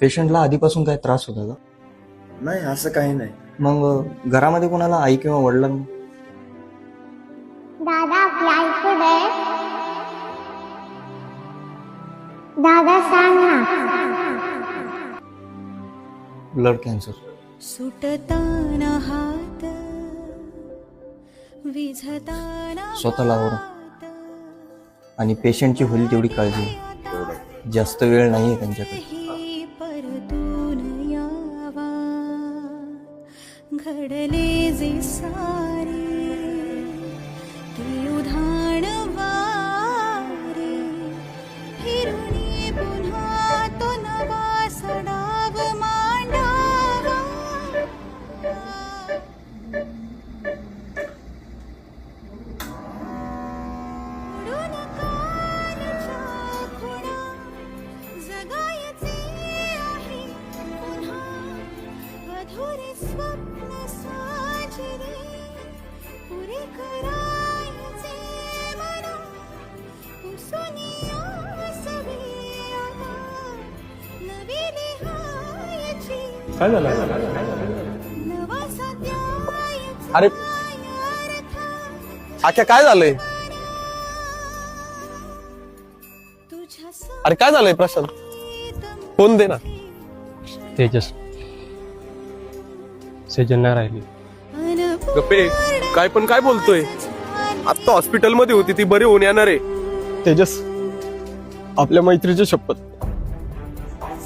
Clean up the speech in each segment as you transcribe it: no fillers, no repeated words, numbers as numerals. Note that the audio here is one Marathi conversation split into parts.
पेशंटला आधीपासून काय त्रास होता का? नाही, असं काही नाही. मग घरामध्ये कोणाला आई किंवा वडिलांना? दादा आपली आई कुठे आहे? दादा सांग ना. Blood cancer. सुटताना हात विझताना स्वतःला आवरा आणि पेशंटची होईल तेवढी काळजी घ्या. जास्त वेळ नाहीये त्यांच्याकडे. परतून यावा घडले जे सारे ते उधाण वारे फिरुनी पुन्हा तो नवा सडाव मांडावा. उडून कालच्या खुणा जगायचे आहे पुन्हा अधुरे स्वप्न साजरे पुरे करायचे मना पुसुनी आसवे आता नवी लिहायची काय झालं? नवा सध्यायचा अरे आख्या काय झालंय? तुझ्या अरे काय झालंय प्रशांत? फोन दे ना. तेजस सेजल नाही राहिली. गप्पे काय पण काय बोलतोय? आता हॉस्पिटल मध्ये होती ती, बरी होऊन येणार आहे. तेजस आपल्या मैत्रीची शपथ,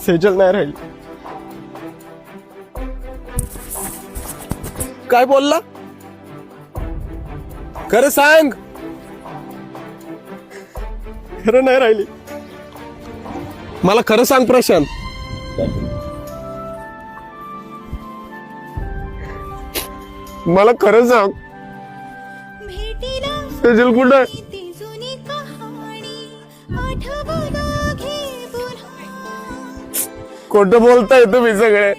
सेजल नाही राहिली. काय बोलला? खरं सांग. खरं नाही राहिली. मला खरं सांग प्रशांत. मला खरं सांग, भेटीला सेजल कुठं आहे? ती जुनी कहाणी आठवून घे पुन्हा. खोटं बोलताय तुम्ही सगळे.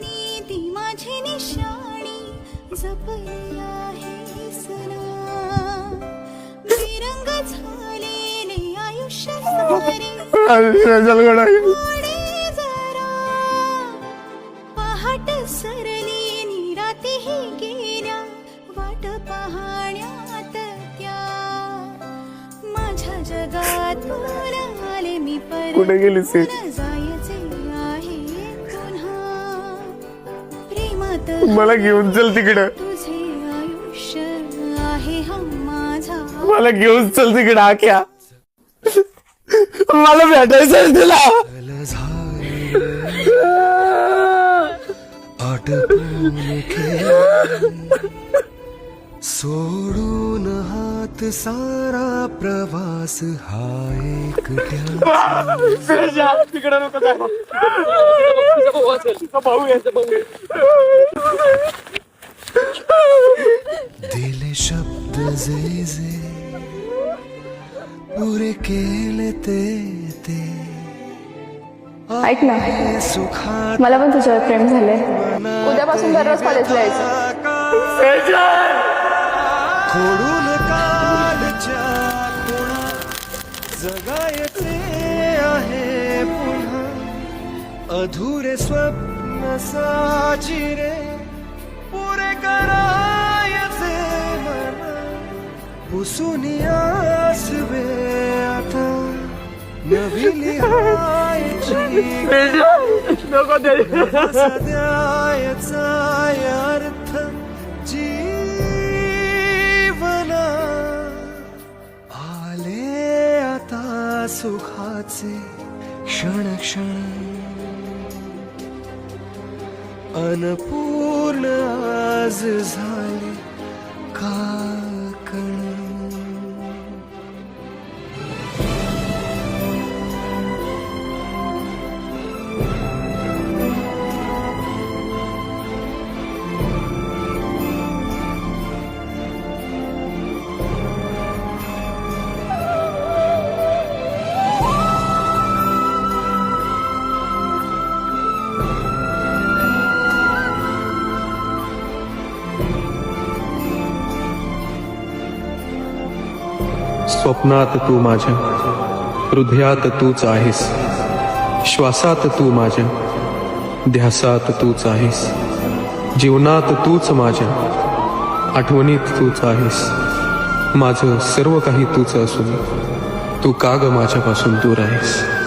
ती माझी निशाणी जपली आहे सना. बेरंग झालेले आयुष्य सारे थोडे जरा पहाट सरली निरातीही गेल्या वाट पाहण्यात त्या माझ्या जगातून आले मी परत. कुठे गेली सी? जायचे आहे पुन्हा प्रेमात मला घेऊन चल तिकडं. तुझे आयुष्य आहे हा माझा. मला घेऊन चल तिकडं आख्या. मला भेटायचं तुला. सोडून हात सारा प्रवास हा एकट्या. तिकडं नको जाऊ. भाऊ यायचं भाऊ. दिले शब्द जे जे पुरे केले ते ऐक ना, सुखात मला पण तुझ्यावर प्रेम झालंय. उद्यापासून दररोज कॉलेजला यायचं. खोडून कालच्या खुणा जगायचे आहे पुन्हा अधुरे स्वप्न साचिरे पुरे करायचे मना पुसून आसवे आता नवी लिहायची सध्याचा अर्थ जीवना आले आता सुखाचे क्षण क्षण अनपूर्ण आज झाले का कण. स्वप्नात तू माझ्या, हृदयात तूच आहेस. श्वासात तू माझ्या, ध्यासात तूच आहेस, जीवनात तूच माझ्या, आठवणीत तूच आहेस. माझं सर्व काही तूच असून तू का ग माझ्यापासून दूर आहेस.